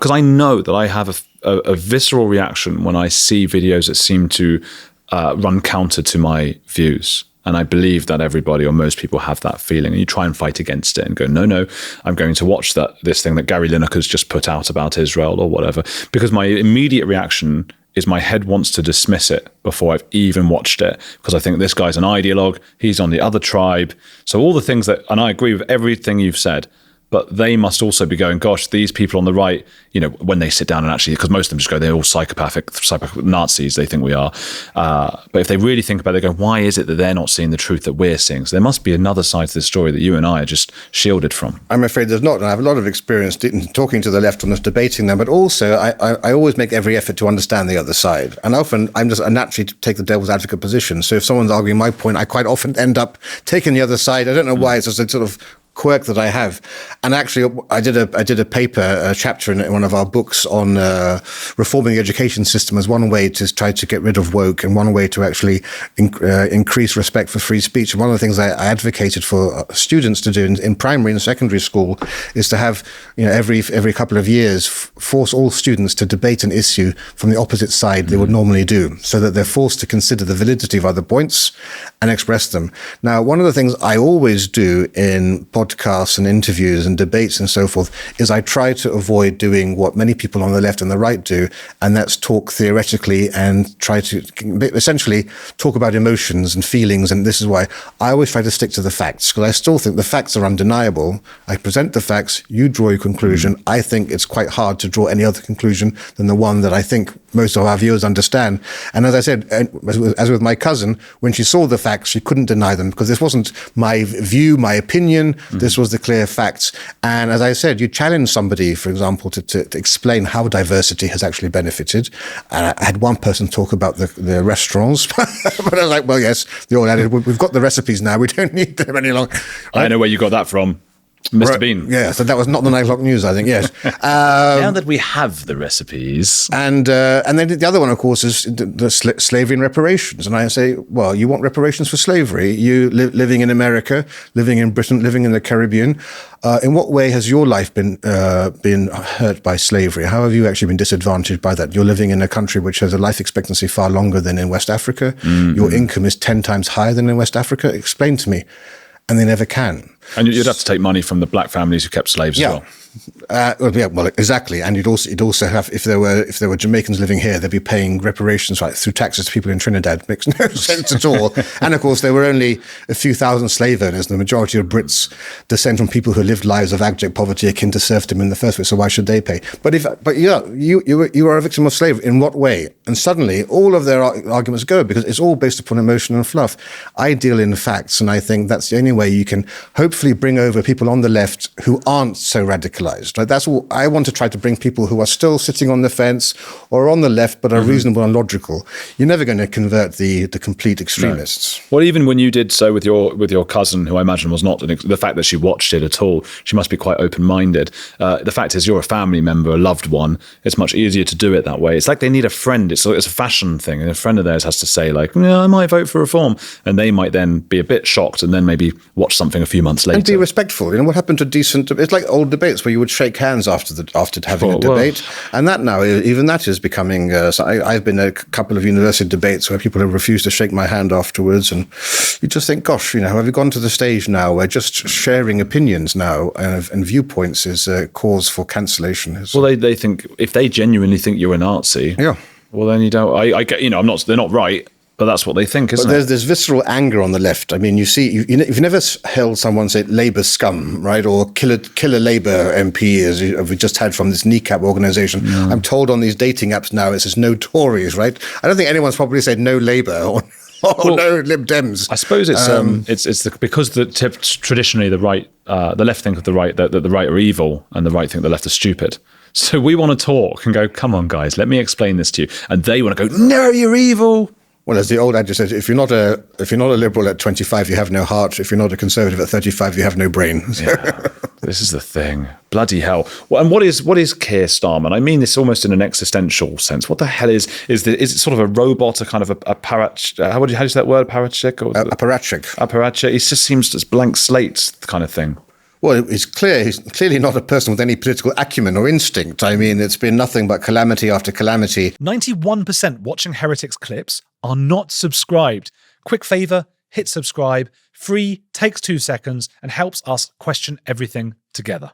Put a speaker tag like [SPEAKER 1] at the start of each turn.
[SPEAKER 1] because I know that I have a visceral reaction when I see videos that seem to run counter to my views. And I believe that everybody or most people have that feeling. And you try and fight against it and go, no, I'm going to watch this thing that Gary Lineker's just put out about Israel or whatever. Because my immediate reaction is my head wants to dismiss it before I've even watched it. Because I think this guy's an ideologue. He's on the other tribe. So all the things and I agree with everything you've said. But they must also be going, gosh, these people on the right, when they sit down and actually, because most of them just go, they're all psychopathic Nazis, they think we are. But if they really think about it, they go, why is it that they're not seeing the truth that we're seeing? So there must be another side to this story that you and I are just shielded from.
[SPEAKER 2] I'm afraid there's not. And I have a lot of experience talking to the left on this, debating them. But also, I always make every effort to understand the other side. And often, I naturally take the devil's advocate position. So if someone's arguing my point, I quite often end up taking the other side. I don't know why. It's just a sort of quirk that I have. And actually, I did a paper, a chapter in one of our books on reforming the education system as one way to try to get rid of woke and one way to actually increase respect for free speech. And one of the things I advocated for students to do in primary and secondary school is to have, every couple of years, force all students to debate an issue from the opposite side they would normally do, so that they're forced to consider the validity of other points and express them. Now, one of the things I always do in podcasts and interviews and debates and so forth is I try to avoid doing what many people on the left and the right do, and that's talk theoretically and try to essentially talk about emotions and feelings. And this is why I always try to stick to the facts, because I still think the facts are undeniable. I present the facts, you draw your conclusion. I think it's quite hard to draw any other conclusion than the one that I think most of our viewers understand. And as I said, as with my cousin, when she saw the facts, she couldn't deny them, because this wasn't my view, my opinion. This was the clear facts. And as I said, you challenge somebody, for example, to explain how diversity has actually benefited. And I had one person talk about the restaurants, but I was like, well, yes, they all added, we've got the recipes now, we don't need them any longer.
[SPEAKER 1] I know where you got that from. Mr. Bean.
[SPEAKER 2] Yeah, so that was not the 9 o'clock news, I think, yes.
[SPEAKER 1] Now that we have the recipes.
[SPEAKER 2] And then the other one, of course, is the slavery and reparations. And I say, well, you want reparations for slavery? You living in America, living in Britain, living in the Caribbean. In what way has your life been hurt by slavery? How have you actually been disadvantaged by that? You're living in a country which has a life expectancy far longer than in West Africa. Your income is 10 times higher than in West Africa. Explain to me. And they never can.
[SPEAKER 1] And you'd have to take money from the black families who kept slaves as well.
[SPEAKER 2] Well, exactly. And you'd also have, if there were Jamaicans living here, they'd be paying reparations through taxes to people in Trinidad. Makes no sense at all. And of course, there were only a few thousand slave owners. The majority of Brits descend from people who lived lives of abject poverty akin to serfdom in the first place. So why should they pay? But you are a victim of slavery. In what way? And suddenly, all of their arguments go, because it's all based upon emotion and fluff. I deal in facts, and I think that's the only way you can hopefully bring over people on the left who aren't so radicalized. Right? That's all. I want to try to bring people who are still sitting on the fence or on the left but are reasonable and logical. You're never going to convert the complete extremists.
[SPEAKER 1] No. Well, even when you did so with your cousin, who I imagine was not the fact that she watched it at all, she must be quite open-minded. The fact is, you're a family member, a loved one. It's much easier to do it that way. It's like they need a friend. It's a fashion thing, and a friend of theirs has to say, like, yeah, I might vote for reform, and they might then be a bit shocked and then maybe watch something a few months later.
[SPEAKER 2] And be respectful. What happened to decent? It's like old debates where you would shake hands after having a debate, and that now even that is becoming. I've been in a couple of university debates where people have refused to shake my hand afterwards, and you just think, gosh, have you gone to the stage now where just sharing opinions now and viewpoints is a cause for cancellation?
[SPEAKER 1] Well, they think, if they genuinely think you're a Nazi, well, then you don't. I'm not. They're not right. But that's what they think, isn't it?
[SPEAKER 2] There's this visceral anger on the left. I mean, you see, you've never held someone say Labour scum, right? Or killer Labour MP, as we just had from this kneecap organisation. No. I'm told on these dating apps now it says no Tories, right? I don't think anyone's probably said no Labour or no Lib Dems.
[SPEAKER 1] I suppose because traditionally the right, the left think of the right that the right are evil and the right think the left are stupid. So we want to talk and go, come on, guys, let me explain this to you, and they want to go, no, you're evil.
[SPEAKER 2] Well, as the old adage says, if you're not a liberal at 25, you have no heart. If you're not a conservative at 35, you have no brain.
[SPEAKER 1] Yeah, this is the thing. Bloody hell. Well, and what is Keir Starmer? I mean this almost in an existential sense. What the hell is it sort of a robot, a kind of a parach? How do you say that word? Parachik?
[SPEAKER 2] Apparatchik.
[SPEAKER 1] Apparatchik. It just seems this blank slate kind of thing.
[SPEAKER 2] Well, it's clear he's clearly not a person with any political acumen or instinct. I mean, it's been nothing but calamity after calamity.
[SPEAKER 3] 91% watching Heretics clips are not subscribed. Quick favour, hit subscribe. Free, takes 2 seconds, and helps us question everything together.